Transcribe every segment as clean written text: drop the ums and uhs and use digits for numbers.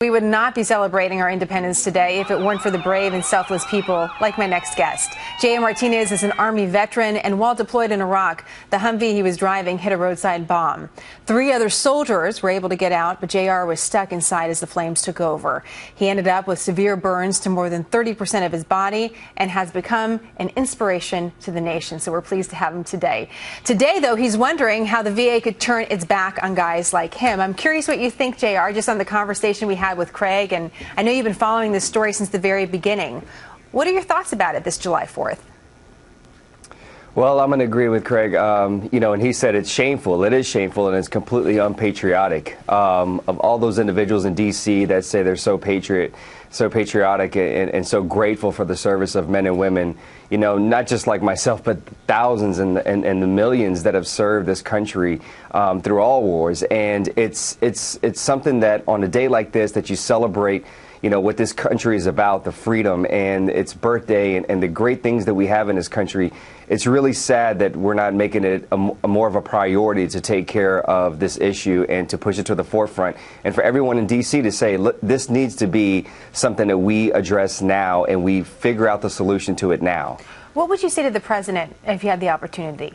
We would not be celebrating our independence today if it weren't for the brave and selfless people like my next guest. J.R. Martinez is an Army veteran, and while deployed in Iraq, the Humvee he was driving hit a roadside bomb. 3 other soldiers were able to get out, but J.R. was stuck inside as the flames took over. He ended up with severe burns to more than 30% of his body and has become an inspiration to the nation. So we're pleased to have him today. Today, though, he's wondering how the VA could turn its back on guys like him. I'm curious what you think, J.R., just on the conversation we had with Craig, and I know you've been following this story since the very beginning. What are your thoughts about it this July 4th? Well, I'm going to agree with Craig. And he said it's shameful. It is shameful, and it's completely unpatriotic. Of all those individuals in D.C. that say they're so patriotic and so grateful for the service of men and women, not just like myself, but thousands and the millions that have served this country through all wars. And it's something that on a day like this that you celebrate, what this country is about, the freedom and its birthday and the great things that we have in this country. It's really sad that we're not making it a more of a priority to take care of this issue and to push it to the forefront. And for everyone in D.C. to say, look, this needs to be something that we address now and we figure out the solution to it now. What would you say to the president if you had the opportunity?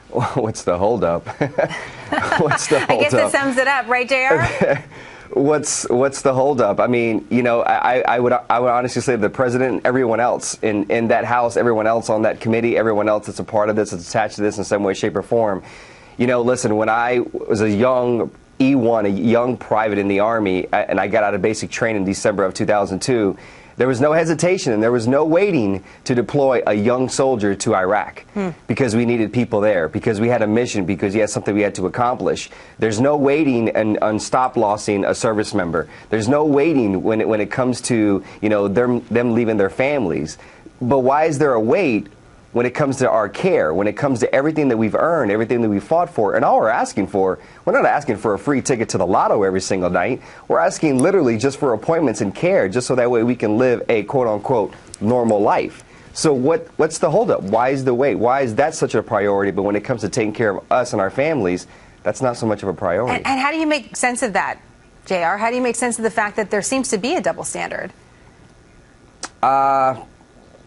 What's the holdup? What's the holdup? I guess that sums it up, right, J.R.? What's the holdup? I mean, I would honestly say the president and everyone else in that House, everyone else on that committee, everyone else that's a part of this, that's attached to this in some way, shape, or form. Listen, when I was a young E1, a young private in the Army, and I got out of basic training in December of 2002, there was no hesitation and there was no waiting to deploy a young soldier to Iraq because we needed people there, because we had a mission, because we had something we had to accomplish. There's no waiting and stop-lossing a service member. There's no waiting when it comes to them leaving their families. But why is there a wait when it comes to our care, when it comes to everything that we've earned, everything that we fought for? And all we're asking for, we're not asking for a free ticket to the lotto every single night. We're asking literally just for appointments and care, just so that way we can live a quote-unquote normal life. So what's the holdup? Why is the wait? Why is that such a priority? But when it comes to taking care of us and our families, that's not so much of a priority. And how do you make sense of that, J.R.? How do you make sense of the fact that there seems to be a double standard?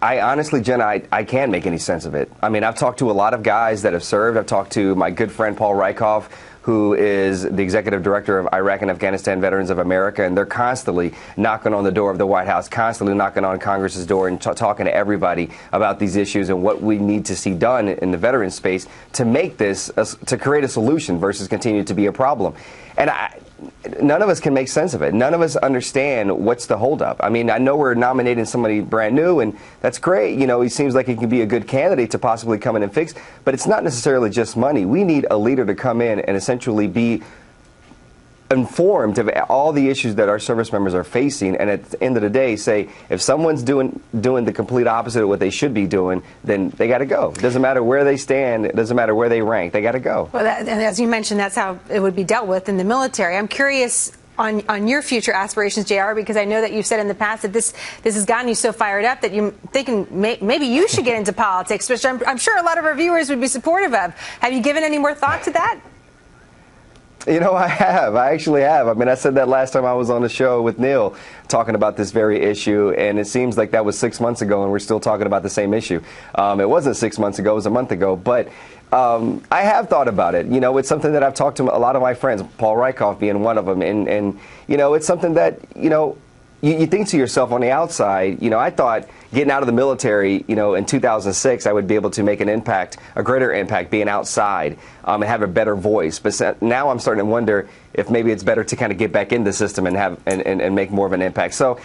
I honestly, Jenna, I can't make any sense of it. I mean, I've talked to a lot of guys that have served. I've talked to my good friend Paul Rykov, who is the executive director of Iraq and Afghanistan Veterans of America, and they're constantly knocking on the door of the White House, constantly knocking on Congress's door and talking to everybody about these issues and what we need to see done in the veteran space to make this, to create a solution versus continue to be a problem. And none of us can make sense of it. None of us understand what's the holdup. I mean, I know we're nominating somebody brand new, and that's great. He seems like he can be a good candidate to possibly come in and fix, but it's not necessarily just money. We need a leader to come in and essentially be informed of all the issues that our service members are facing, and at the end of the day say, if someone's doing the complete opposite of what they should be doing, then they got to go. It doesn't matter where they stand, it doesn't matter where they rank, they got to go. Well, and as you mentioned, that's how it would be dealt with in the military. I'm curious on your future aspirations, JR, because I know that you've said in the past that this has gotten you so fired up that you're thinking maybe you should get into politics, which I'm sure a lot of our viewers would be supportive of. Have you given any more thought to that? I have. I actually have. I mean, I said that last time I was on the show with Neil talking about this very issue, and it seems like that was 6 months ago, and we're still talking about the same issue. It wasn't 6 months ago. It was a month ago. But I have thought about it. It's something that I've talked to a lot of my friends, Paul Rykov being one of them, and it's something that, you think to yourself on the outside, I thought getting out of the military, in 2006, I would be able to make an impact, a greater impact, being outside and have a better voice. But now I'm starting to wonder if maybe it's better to kind of get back in the system and have and make more of an impact. So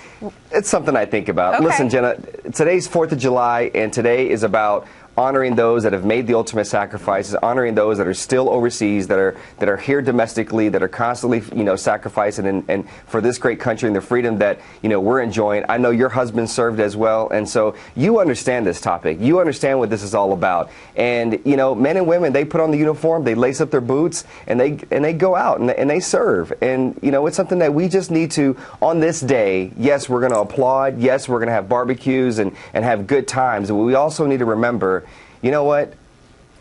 it's something I think about. Okay. Listen, Jenna, today's 4th of July, and today is about honoring those that have made the ultimate sacrifices, honoring those that are still overseas, that are here domestically, that are constantly, sacrificing and for this great country and the freedom that, we're enjoying. I know your husband served as well, and so you understand this topic. You understand what this is all about. And, men and women, they put on the uniform, they lace up their boots, and they go out and they serve. And, it's something that we just need to, on this day, yes, we're going to applaud, yes, we're going to have barbecues and have good times, but we also need to remember, you know what?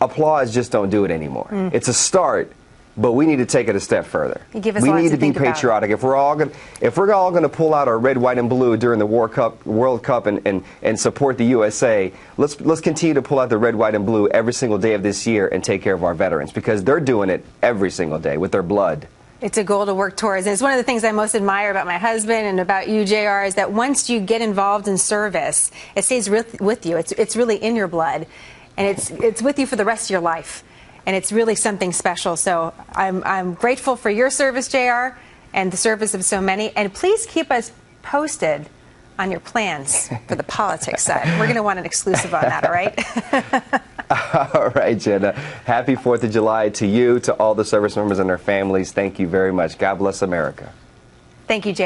Applause just don't do it anymore. It's a start, But we need to take it a step further. You give us we a lot need to to be think about. patriotic. If we're all going to pull out our red, white, and blue during the World Cup and support the USA, let's continue to pull out the red, white, and blue every single day of this year and take care of our veterans, because they're doing it every single day with their blood. It's a goal to work towards. And it's one of the things I most admire about my husband and about you, JR, is that once you get involved in service, it stays with you. It's really in your blood, and it's with you for the rest of your life. And it's really something special. So I'm grateful for your service, JR, and the service of so many. And please keep us posted on your plans for the politics side. We're going to want an exclusive on that, all right? All right, Jenna. Happy 4th of July to you, to all the service members and their families. Thank you very much. God bless America. Thank you, JR.